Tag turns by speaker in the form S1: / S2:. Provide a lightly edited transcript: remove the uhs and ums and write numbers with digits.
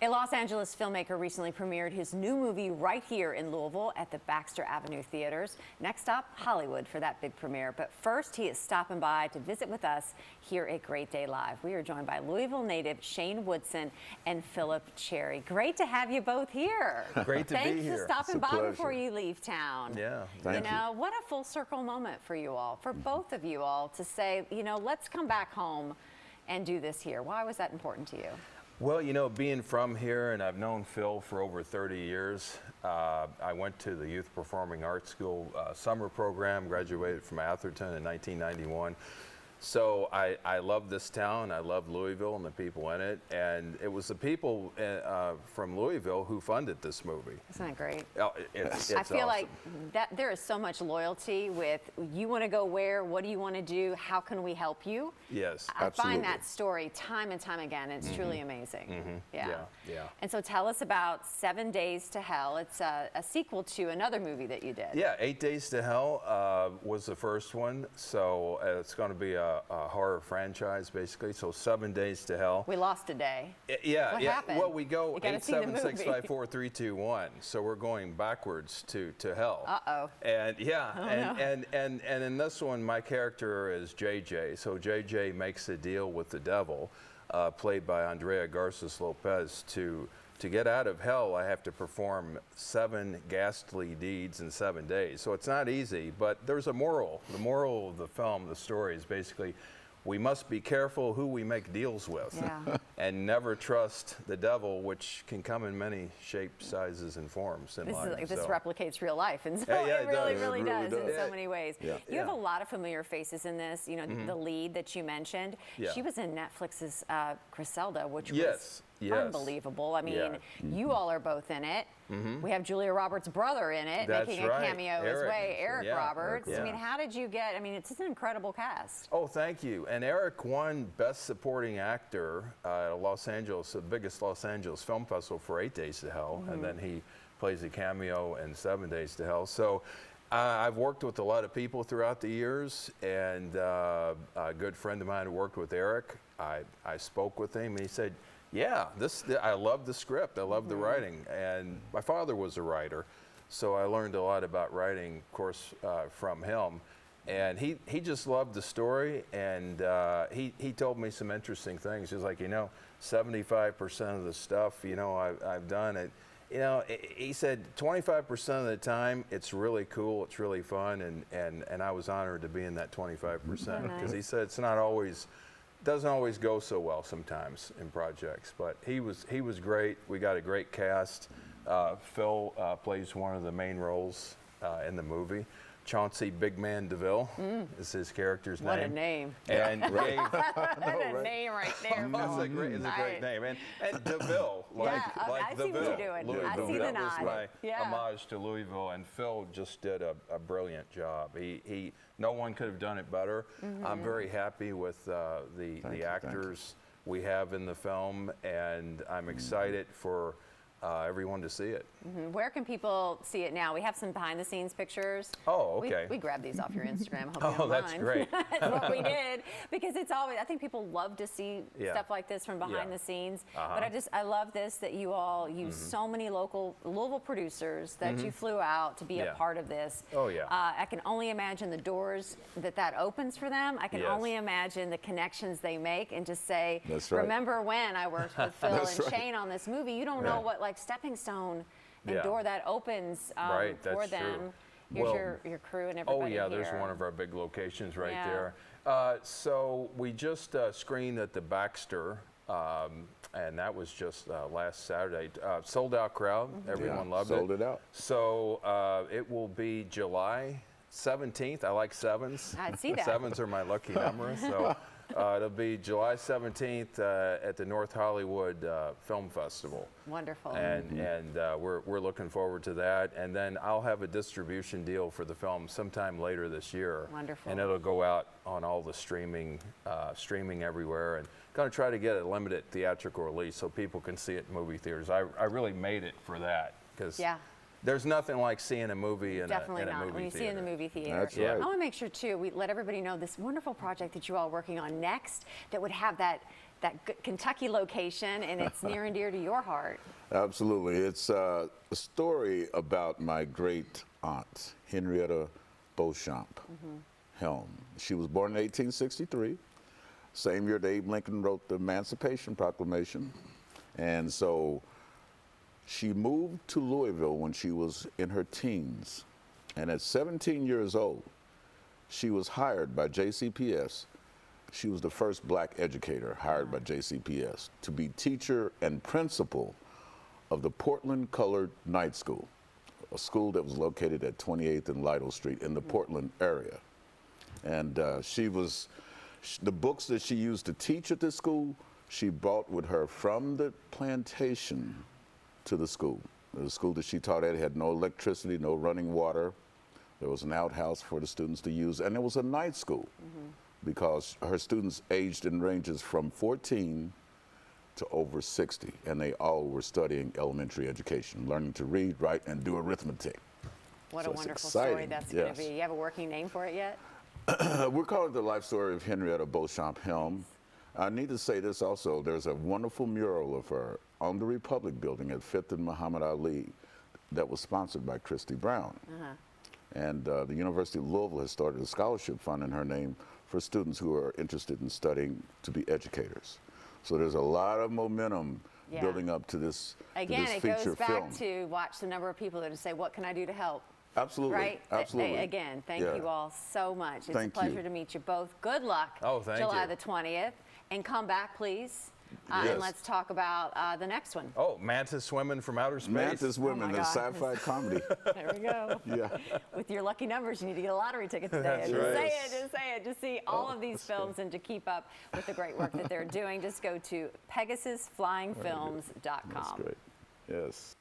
S1: A Los Angeles filmmaker recently premiered his new movie right here in Louisville at the Baxter Avenue theaters. Next up, Hollywood for that big premiere. But first, he is stopping by to visit with us here at Great Day Live. We are joined by Louisville native Shane Woodson and Philip Cherry. Great to have you both here.
S2: Great to be here.
S1: Thanks for stopping by before you leave town.
S2: Yeah,
S1: thank you. What a full circle moment for you all, for both of you all, to say, you know, let's come back home and do this here. Why was that important to you?
S2: Well, you know, being from here, and I've known Phil for over 30 years, I went to the Youth Performing Arts School summer program, graduated from Atherton in 1991. So I love this town, I love Louisville and the people in it, and it was the people from Louisville who funded this movie.
S1: Isn't that great?
S2: Oh, it's
S1: I feel
S2: awesome.
S1: like that there is so much loyalty with, you want to go where, what do you want to do, how can we help you?
S2: Yes,
S1: I
S2: absolutely.
S1: find that story time and time again. It's truly amazing.
S2: Yeah.
S1: And so tell us about 7 Days to Hell. It's a sequel to another movie that you did.
S2: Yeah, 8 Days to Hell was the first one, so it's going to be a horror franchise, basically. So 7 Days to Hell.
S1: We lost a day.
S2: Yeah,
S1: What
S2: yeah.
S1: happened?
S2: Well, we go
S1: You gotta
S2: 8,
S1: see the
S2: 7, 6,
S1: movie.
S2: 5, 4, 3, 2, 1. So we're going backwards to hell.
S1: Uh-oh.
S2: And yeah,
S1: Oh,
S2: and in this one, my character is JJ. So JJ makes a deal with the devil, played by Andrea Garces Lopez, to get out of hell. I have to perform 7 ghastly deeds in 7 days. So it's not easy, but there's a moral. The moral of the film, the story, is basically we must be careful who we make deals with, and never trust the devil, which can come in many shapes, sizes, and forms in life.
S1: This replicates real life, and so
S2: Yeah,
S1: it
S2: it
S1: really,
S2: does.
S1: really
S2: It
S1: does
S2: really
S1: in so many ways.
S2: Yeah.
S1: You have a lot of familiar faces in this. You know, the lead that you mentioned, she was in Netflix's Griselda, which was unbelievable. I mean, you all are both in it. We have Julia Roberts' brother in it, making a cameo as well, Eric Roberts. I mean, how did you get, I mean, it's an incredible cast.
S2: Oh, thank you. And Eric won Best Supporting Actor at Los Angeles, the biggest Los Angeles film festival, for 8 Days to Hell. And then he plays a cameo in 7 Days to Hell. So I've worked with a lot of people throughout the years, and a good friend of mine who worked with Eric, I spoke with him, and he said, yeah, I love the script, I love the writing, and my father was a writer, so I learned a lot about writing, of course, from him, and he just loved the story, and he told me some interesting things. He was like, you know, 75% of the stuff, you know, I've done it. You know, he said 25% of the time it's really cool, it's really fun, and I was honored to be in that 25%, because he said it's not always. Doesn't always go so well sometimes in projects, but he was great. We got a great cast. Phil plays one of the main roles in the movie. Chauncey Big Man DeVille is his character's name.
S1: What a name.
S2: And
S1: What a name right there.
S2: It's a great name. And DeVille, like
S1: I see what you're doing.
S2: Louisville.
S1: I see the
S2: That was
S1: nod.
S2: my homage to Louisville, and Phil just did a brilliant job. No one could have done it better. I'm very happy with the actors we have in the film, and I'm excited for everyone to see it.
S1: Where can people see it now? We have some behind-the-scenes pictures.
S2: Oh, okay.
S1: We grabbed these off your Instagram. I hope you don't
S2: that's
S1: mind.
S2: great.
S1: That's what we did, because it's always, I think people love to see stuff like this from behind the scenes. But I love this, that you all use so many local Louisville producers that you flew out to be a part of this.
S2: Oh, yeah.
S1: I can only imagine the doors that opens for them. I can only imagine the connections they make, and just say, remember when I worked with Phil and Shane on this movie? You don't know what stepping stone and door that opens for them. Here's your crew and everybody.
S2: Oh yeah,
S1: here.
S2: there's one of our big locations right there. So we just screened at the Baxter, and that was just last Saturday. Sold out crowd. Everyone loved it.
S3: Sold it out.
S2: So it will be July 17th. I like sevens.
S1: I'd see that.
S2: Sevens are my lucky number. So it'll be July 17th at the North Hollywood Film Festival.
S1: Wonderful.
S2: And we're looking forward to that. And then I'll have a distribution deal for the film sometime later this year.
S1: Wonderful.
S2: And it'll go out on all the streaming everywhere. And going to try to get a limited theatrical release so people can see it in movie theaters. I really made it for that, because there's nothing like seeing a movie in a movie theater.
S1: When you see it in the movie theater.
S3: That's right.
S1: I want to make sure too, we let everybody know this wonderful project that you all are working on next that would have that that Kentucky location, and it's near and dear to your heart.
S3: Absolutely. It's a story about my great aunt, Henrietta Beauchamp Helm. She was born in 1863, same year that Abe Lincoln wrote the Emancipation Proclamation. And so she moved to Louisville when she was in her teens. And at 17 years old, she was hired by JCPS. She was the first black educator hired by JCPS to be teacher and principal of the Portland Colored Night School, a school that was located at 28th and Lytle Street in the Portland area. And the books that she used to teach at this school, she brought with her from the plantation to the school. The school that she taught at had no electricity, no running water. There was an outhouse for the students to use, and it was a night school because her students aged in ranges from 14 to over 60, and they all were studying elementary education, learning to read, write, and do arithmetic.
S1: What
S3: So
S1: a
S3: it's
S1: wonderful
S3: exciting,
S1: story that's going
S3: yes.
S1: to be. You have a working name for it yet?
S3: We're calling it the life story of Henrietta Beauchamp Helm. I need to say this also, there's a wonderful mural of her on the Republic Building at 5th and Muhammad Ali that was sponsored by Christy Brown. And the University of Louisville has started a scholarship fund in her name for students who are interested in studying to be educators. So there's a lot of momentum building up to this,
S1: Again,
S3: to this
S1: it
S3: feature
S1: goes back
S3: film.
S1: to watch the number of people that say, what can I do to help?
S3: Absolutely,
S1: Right?
S3: absolutely.
S1: Again, thank you all so much. It's
S3: Thank
S1: a pleasure
S3: you.
S1: to meet you both. Good luck.
S2: Oh, thank
S1: July
S2: you.
S1: the 20th. And come back, please.
S3: Yes.
S1: And let's talk about the next one.
S2: Oh, Mantis Women from Outer Space.
S3: Mantis Women,
S1: my
S3: the
S1: God.
S3: sci-fi comedy.
S1: There we go.
S3: Yeah.
S1: With your lucky numbers, you need to get a lottery ticket today.
S2: That's
S1: Just
S2: right.
S1: say it, just say it. Just see all of these films and to keep up with the great work that they're doing, just go to PegasusFlyingFilms.com.
S3: That's great. Yes.